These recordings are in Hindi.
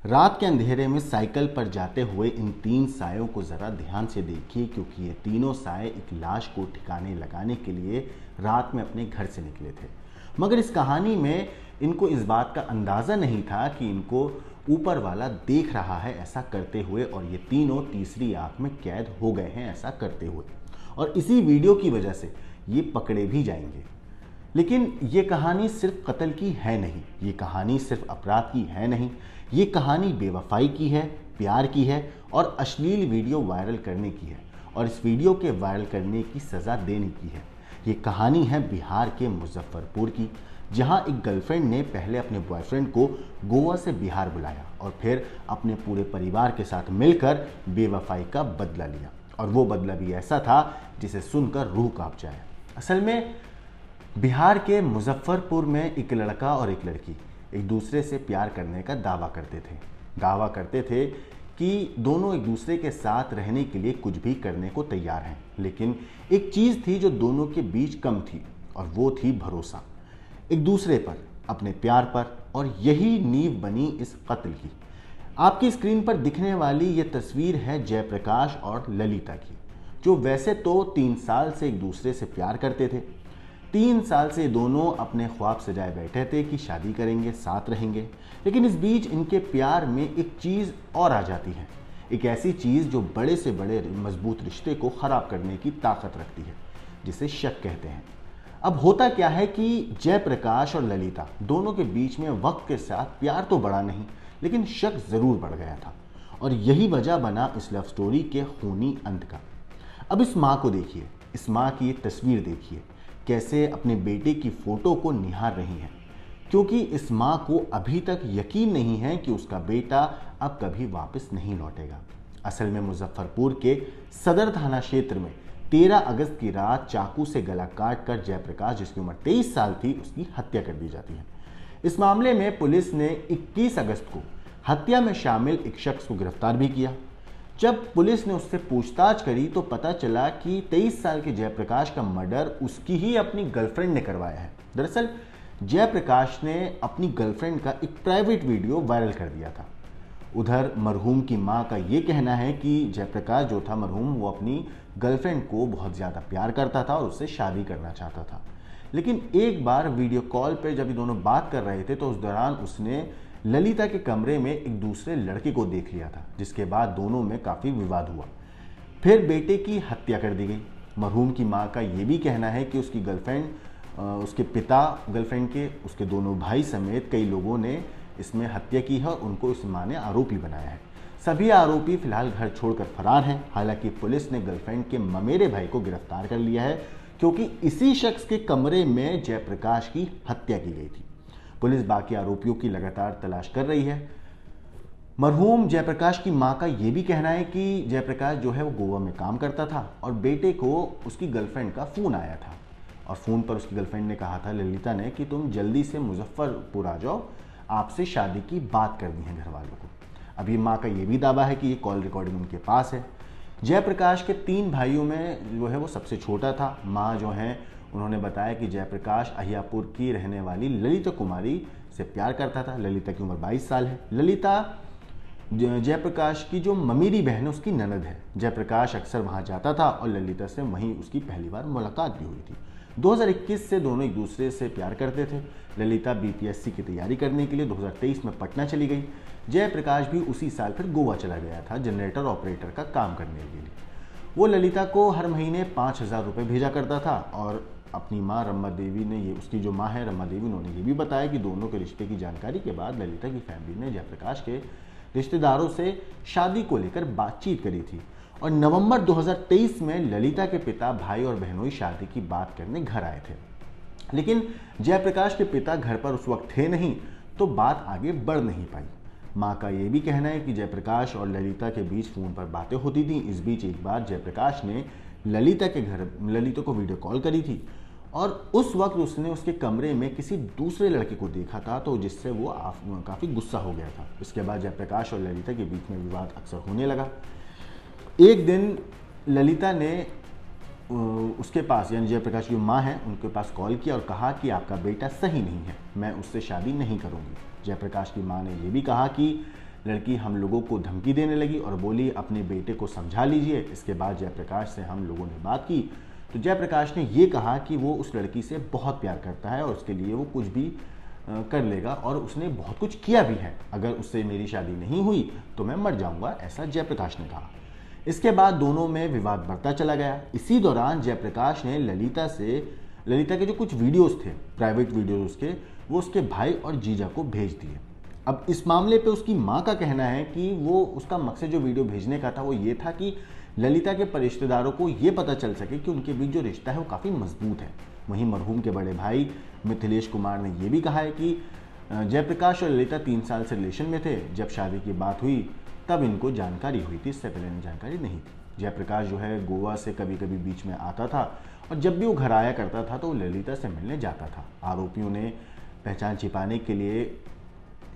रात के अंधेरे में साइकिल पर जाते हुए इन तीन सायों को ज़रा ध्यान से देखिए, क्योंकि ये तीनों साए एक लाश को ठिकाने लगाने के लिए रात में अपने घर से निकले थे। मगर इस कहानी में इनको इस बात का अंदाज़ा नहीं था कि इनको ऊपर वाला देख रहा है ऐसा करते हुए, और ये तीनों तीसरी आंख में कैद हो गए हैं ऐसा करते हुए, और इसी वीडियो की वजह से ये पकड़े भी जाएंगे। लेकिन ये कहानी सिर्फ कत्ल की है नहीं, ये कहानी सिर्फ अपराध की है नहीं, ये कहानी बेवफाई की है, प्यार की है और अश्लील वीडियो वायरल करने की है, और इस वीडियो के वायरल करने की सज़ा देने की है। ये कहानी है बिहार के मुजफ्फरपुर की, जहां एक गर्लफ्रेंड ने पहले अपने बॉयफ्रेंड को गोवा से बिहार बुलाया और फिर अपने पूरे परिवार के साथ मिलकर बेवफाई का बदला लिया, और वो बदला भी ऐसा था जिसे सुनकर रूह कांप जाए। असल में बिहार के मुजफ्फरपुर में एक लड़का और एक लड़की एक दूसरे से प्यार करने का दावा करते थे कि दोनों एक दूसरे के साथ रहने के लिए कुछ भी करने को तैयार हैं। लेकिन एक चीज़ थी जो दोनों के बीच कम थी, और वो थी भरोसा एक दूसरे पर, अपने प्यार पर, और यही नींव बनी इस कत्ल की। आपकी स्क्रीन पर दिखने वाली ये तस्वीर है जयप्रकाश और ललिता की, जो वैसे तो 3 साल से एक दूसरे से प्यार करते थे। 3 साल से दोनों अपने ख्वाब सजाए बैठे थे कि शादी करेंगे, साथ रहेंगे। लेकिन इस बीच इनके प्यार में एक चीज़ और आ जाती है, एक ऐसी चीज़ जो बड़े से बड़े मजबूत रिश्ते को ख़राब करने की ताकत रखती है, जिसे शक कहते हैं। अब होता क्या है कि जयप्रकाश और ललिता दोनों के बीच में वक्त के साथ प्यार तो बढ़ा नहीं, लेकिन शक ज़रूर बढ़ गया था, और यही वजह बना इस लव स्टोरी के खूनी अंत का। अब इस माँ को देखिए, इस माँ की ये तस्वीर देखिए, कैसे अपने बेटे की फ़ोटो को निहार रही हैं, क्योंकि इस माँ को अभी तक यकीन नहीं है कि उसका बेटा अब कभी वापस नहीं लौटेगा। असल में मुजफ्फरपुर के सदर थाना क्षेत्र में 13 अगस्त की रात चाकू से गला काट कर जयप्रकाश, जिसकी उम्र 23 साल थी, उसकी हत्या कर दी जाती है। इस मामले में पुलिस ने 21 अगस्त को हत्या में शामिल एक शख्स को गिरफ्तार भी किया। जब पुलिस ने उससे पूछताछ करी तो पता चला कि 23 साल के जयप्रकाश का मर्डर उसकी ही अपनी गर्लफ्रेंड ने करवाया है। दरअसल जयप्रकाश ने अपनी गर्लफ्रेंड का एक प्राइवेट वीडियो वायरल कर दिया था। उधर मरहूम की मां का ये कहना है कि जयप्रकाश जो था मरहूम, वो अपनी गर्लफ्रेंड को बहुत ज़्यादा प्यार करता था और उससे शादी करना चाहता था। लेकिन एक बार वीडियो कॉल पर जब ये दोनों बात कर रहे थे तो उस दौरान उसने ललिता के कमरे में एक दूसरे लड़के को देख लिया था, जिसके बाद दोनों में काफ़ी विवाद हुआ। फिर बेटे की हत्या कर दी गई। मरहूम की मां का ये भी कहना है कि उसकी गर्लफ्रेंड, उसके पिता गर्लफ्रेंड के, उसके दोनों भाई समेत कई लोगों ने इसमें हत्या की है और उनको इस मां ने आरोपी बनाया है। सभी आरोपी फिलहाल घर छोड़कर फरार हैं। हालांकि पुलिस ने गर्लफ्रेंड के ममेरे भाई को गिरफ्तार कर लिया है, क्योंकि इसी शख्स के कमरे में जयप्रकाश की हत्या की गई थी। पुलिस बाकी आरोपियों की लगातार तलाश कर रही है। मरहूम जयप्रकाश की मां का यह भी कहना है कि जयप्रकाश जो है वो गोवा में काम करता था और बेटे को उसकी गर्लफ्रेंड का फ़ोन आया था, और फ़ोन पर उसकी गर्लफ्रेंड ने कहा था, ललिता ने, कि तुम जल्दी से मुजफ्फरपुर आ जाओ, आपसे शादी की बात करनी है घर वालों को। अब ये माँ का ये भी दावा है कि ये कॉल रिकॉर्डिंग उनके पास है। जयप्रकाश के 3 भाइयों में जो है वो सबसे छोटा था। माँ जो है उन्होंने बताया कि जयप्रकाश अहियापुर की रहने वाली ललिता कुमारी से प्यार करता था। ललिता की उम्र 22 साल है। ललिता जयप्रकाश की जो ममीरी बहन है उसकी ननद है। जयप्रकाश अक्सर वहाँ जाता था और ललिता से वहीं उसकी पहली बार मुलाकात भी हुई थी। 2021 से दोनों एक दूसरे से प्यार करते थे। ललिता बीपीएससी की तैयारी करने के लिए 2023 में पटना चली गई। जयप्रकाश भी उसी साल फिर गोवा चला गया था जनरेटर ऑपरेटर का काम करने के लिए। वो ललिता को हर महीने 5,000 रुपये भेजा करता था, और अपनी माँ रमा देवी ने, ये उसकी जो माँ है रमा देवी, उन्होंने ये भी बताया कि दोनों के रिश्ते की जानकारी के बाद ललिता की फैमिली ने जयप्रकाश के रिश्तेदारों से शादी को लेकर बातचीत करी थी, और नवंबर 2023 में ललिता के पिता भाई और बहनों की शादी की बात करने घर आए थे। लेकिन जयप्रकाश के पिता घर पर उस वक्त थे नहीं, तो बात आगे बढ़ नहीं पाई। माँ का ये भी कहना है कि जयप्रकाश और ललिता के बीच फ़ोन पर बातें होती थी। इस बीच एक बार जयप्रकाश ने ललिता के घर ललिता को वीडियो कॉल करी थी, और उस वक्त उसने उसके कमरे में किसी दूसरे लड़के को देखा था, तो जिससे वो काफ़ी गुस्सा हो गया था। इसके बाद जयप्रकाश और ललिता के बीच में विवाद अक्सर होने लगा। एक दिन ललिता ने उसके पास, यानी जयप्रकाश की माँ है, उनके पास कॉल किया और कहा कि आपका बेटा सही नहीं है, मैं उससे शादी नहीं करूँगी। जयप्रकाश की माँ ने यह भी कहा कि लड़की हम लोगों को धमकी देने लगी और बोली अपने बेटे को समझा लीजिए। इसके बाद जयप्रकाश से हम लोगों ने बात की तो जयप्रकाश ने ये कहा कि वो उस लड़की से बहुत प्यार करता है और उसके लिए वो कुछ भी कर लेगा और उसने बहुत कुछ किया भी है। अगर उससे मेरी शादी नहीं हुई तो मैं मर जाऊंगा, ऐसा जयप्रकाश ने कहा। इसके बाद दोनों में विवाद बढ़ता चला गया। इसी दौरान जयप्रकाश ने ललिता के जो कुछ वीडियोस थे, प्राइवेट वीडियोस उसके, वो उसके भाई और जीजा को भेज दिए। अब इस मामले पे उसकी माँ का कहना है कि वो उसका मकसद जो वीडियो भेजने का था वो ये था कि ललिता के रिश्तेदारों को ये पता चल सके कि उनके बीच जो रिश्ता है वो काफ़ी मजबूत है। वहीं मरहूम के बड़े भाई मिथिलेश कुमार ने यह भी कहा है कि जयप्रकाश और ललिता 3 साल से रिलेशन में थे। जब शादी की बात हुई तब इनको जानकारी हुई थी, इससे पहले इन्हें जानकारी नहीं थी। जयप्रकाश जो है गोवा से कभी कभी बीच में आता था और जब भी वो घर आया करता था तो वो ललिता से मिलने जाता था। आरोपियों ने पहचान छिपाने के लिए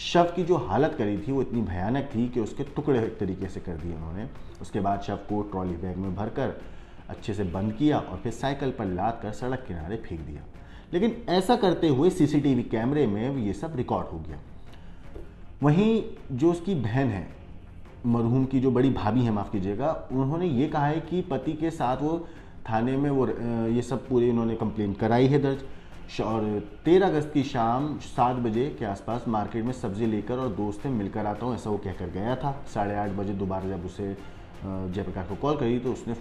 शव की जो हालत करी थी वो इतनी भयानक थी कि उसके टुकड़े एक तरीके से कर दिए उन्होंने। उसके बाद शव को ट्रॉली बैग में भरकर अच्छे से बंद किया और फिर साइकिल पर लाद कर सड़क किनारे फेंक दिया। लेकिन ऐसा करते हुए सीसीटीवी कैमरे में ये सब रिकॉर्ड हो गया। वहीं जो उसकी बहन है, मरहूम की जो बड़ी भाभी है, माफ़ कीजिएगा, उन्होंने ये कहा है कि पति के साथ वो थाने में वो ये सब पूरी उन्होंने कंप्लेन कराई है दर्ज। और 13 अगस्त की शाम 7 बजे के आसपास मार्केट में सब्जी लेकर और दोस्त से मिलकर आता हूँ, ऐसा वो कहकर गया था। 8:30 बजे दोबारा जब उसे जयप्रकाश को कॉल करी तो उसका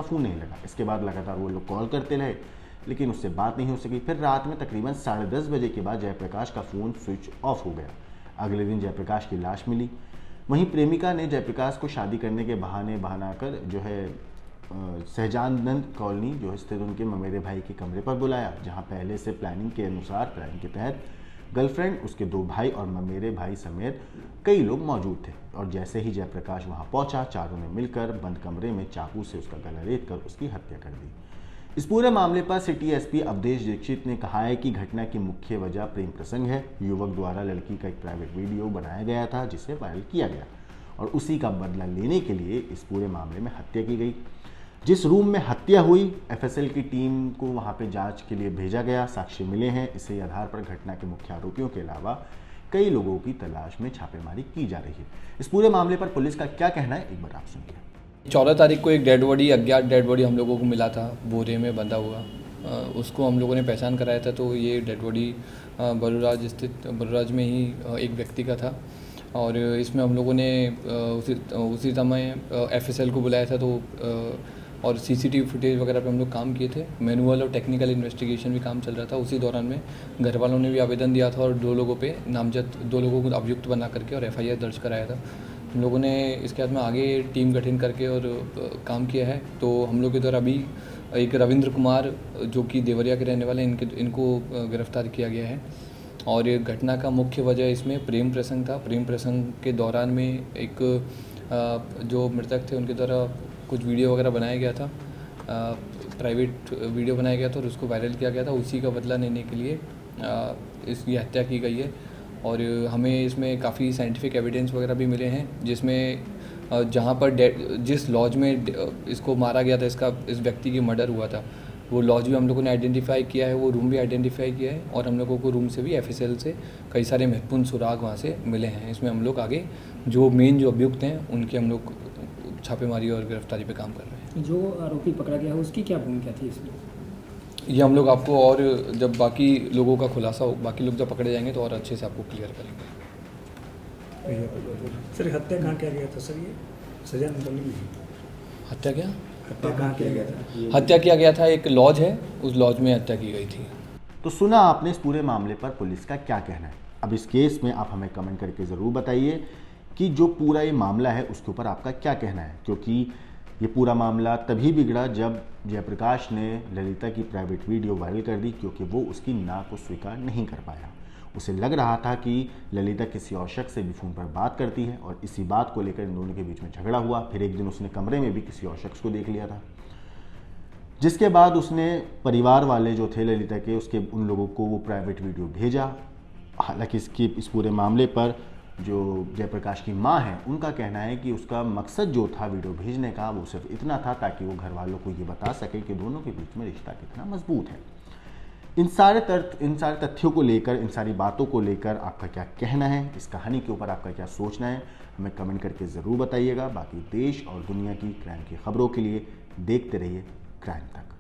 फ़ोन नहीं लगा। इसके बाद लगातार वो लोग कॉल करते रहे लेकिन उससे बात नहीं हो सकी। फिर रात में तकरीबन 10:30 बजे के बाद जयप्रकाश का फ़ोन स्विच ऑफ हो गया। अगले दिन जयप्रकाश की लाश मिली। वहीं प्रेमिका ने जयप्रकाश को शादी करने के बहाना कर जो है सहजानंद कॉलोनी जो स्थित उनके ममेरे भाई के कमरे पर बुलाया, जहां पहले से प्लानिंग के तहत गर्लफ्रेंड, उसके 2 भाई और ममेरे भाई समेत कई लोग मौजूद थे। और जैसे ही जयप्रकाश वहां पहुंचा, चारों ने मिलकर बंद कमरे में चाकू से उसका गला रेत कर उसकी हत्या कर दी। इस पूरे मामले पर सिटी एसपी अवधेश दीक्षित ने कहा है कि घटना की मुख्य वजह प्रेम प्रसंग है। युवक द्वारा लड़की का एक प्राइवेट वीडियो बनाया गया था जिसे वायरल किया गया और उसी का बदला लेने के लिए इस पूरे मामले में हत्या की गई। जिस रूम में हत्या हुई, एफएसएल की टीम को वहां पे जांच के लिए भेजा गया। साक्ष्य मिले हैं। इसी आधार पर घटना के मुख्य आरोपियों के अलावा कई लोगों की तलाश में छापेमारी की जा रही है। इस पूरे मामले पर पुलिस का क्या कहना है, एक बार आप सुनिए। 14 तारीख को एक अज्ञात डेड बॉडी हम लोगों को मिला था, बोरे में बंधा हुआ। उसको हम लोगों ने पहचान कराया था। तो ये डेड बॉडी बलूराज में ही एक व्यक्ति का था और इसमें हम लोगों ने उसी समय एफएसएल को बुलाया था। तो और सीसीटीवी फुटेज वगैरह पे हम लोग काम किए थे। मैनुअल और टेक्निकल इन्वेस्टिगेशन भी काम चल रहा था। उसी दौरान में घर वालों ने भी आवेदन दिया था और 2 लोगों को अभियुक्त बना करके और एफआईआर दर्ज कराया था। हम लोगों ने इसके बाद में आगे टीम गठन करके और काम किया है। तो हम लोग के द्वारा अभी एक रविंद्र कुमार जो कि देवरिया के रहने वाले इनको गिरफ्तार किया गया है। और ये घटना का मुख्य वजह इसमें प्रेम प्रसंग था। प्रेम प्रसंग के दौरान में एक जो मृतक थे उनके द्वारा कुछ वीडियो वगैरह बनाया गया था, प्राइवेट वीडियो बनाया गया था और उसको वायरल किया गया था। उसी का बदला लेने के लिए इसकी हत्या की गई है। और हमें इसमें काफ़ी साइंटिफिक एविडेंस वगैरह भी मिले हैं, जिसमें जहाँ पर जिस लॉज में इसको मारा गया था, इस व्यक्ति की मर्डर हुआ था, वो लॉज भी हम लोगों ने आइडेंटिफाई किया है, वो रूम भी आइडेंटिफाई किया है। और हम लोगों को रूम से भी एफएसएल से कई सारे महत्वपूर्ण सुराग वहाँ से मिले हैं। इसमें हम लोग आगे जो अभियुक्त हैं उनके हम लोग छापेमारी और गिरफ्तारी पे काम कर रहे हैं। जो आरोपी पकड़ा गया है उसकी क्या भूमिका थी इसमें? ये हम लोग आपको और जब बाकी लोगों का खुलासा हो, बाकी लोग जब पकड़े जाएंगे तो और अच्छे से आपको क्लियर करेंगे। सर हत्या कहाँ किया गया था सर? ये सजा निकलनी हत्या क्या? हत्या कहाँ किया गया था? हत्या किया गया था, एक लॉज है, उस लॉज में हत्या की गई थी। तो सुना आपने इस पूरे मामले पर पुलिस का क्या कहना है। अब इस केस में आप हमें कमेंट करके ज़रूर बताइए कि जो पूरा ये मामला है उसके ऊपर आपका क्या कहना है, क्योंकि ये पूरा मामला तभी बिगड़ा जब जयप्रकाश ने ललिता की प्राइवेट वीडियो वायरल कर दी, क्योंकि वो उसकी ना को स्वीकार नहीं कर पाया। उसे लग रहा था कि ललिता किसी और शख्स से भी फ़ोन पर बात करती है और इसी बात को लेकर इन दोनों के बीच में झगड़ा हुआ। फिर एक दिन उसने कमरे में भी किसी और शख्स को देख लिया था, जिसके बाद उसने परिवार वाले जो थे ललिता के, उसके उन लोगों को वो प्राइवेट वीडियो भेजा। हालांकि इस पूरे मामले पर जो जयप्रकाश की माँ है उनका कहना है कि उसका मकसद जो था वीडियो भेजने का वो सिर्फ इतना था ताकि वो घर वालों को ये बता सके कि दोनों के बीच में रिश्ता कितना मजबूत है। इन सारे तथ्यों को लेकर, इन सारी बातों को लेकर आपका क्या कहना है, इस कहानी के ऊपर आपका क्या सोचना है, हमें कमेंट करके ज़रूर बताइएगा। बाकी देश और दुनिया की क्राइम की खबरों के लिए देखते रहिए क्राइम तक।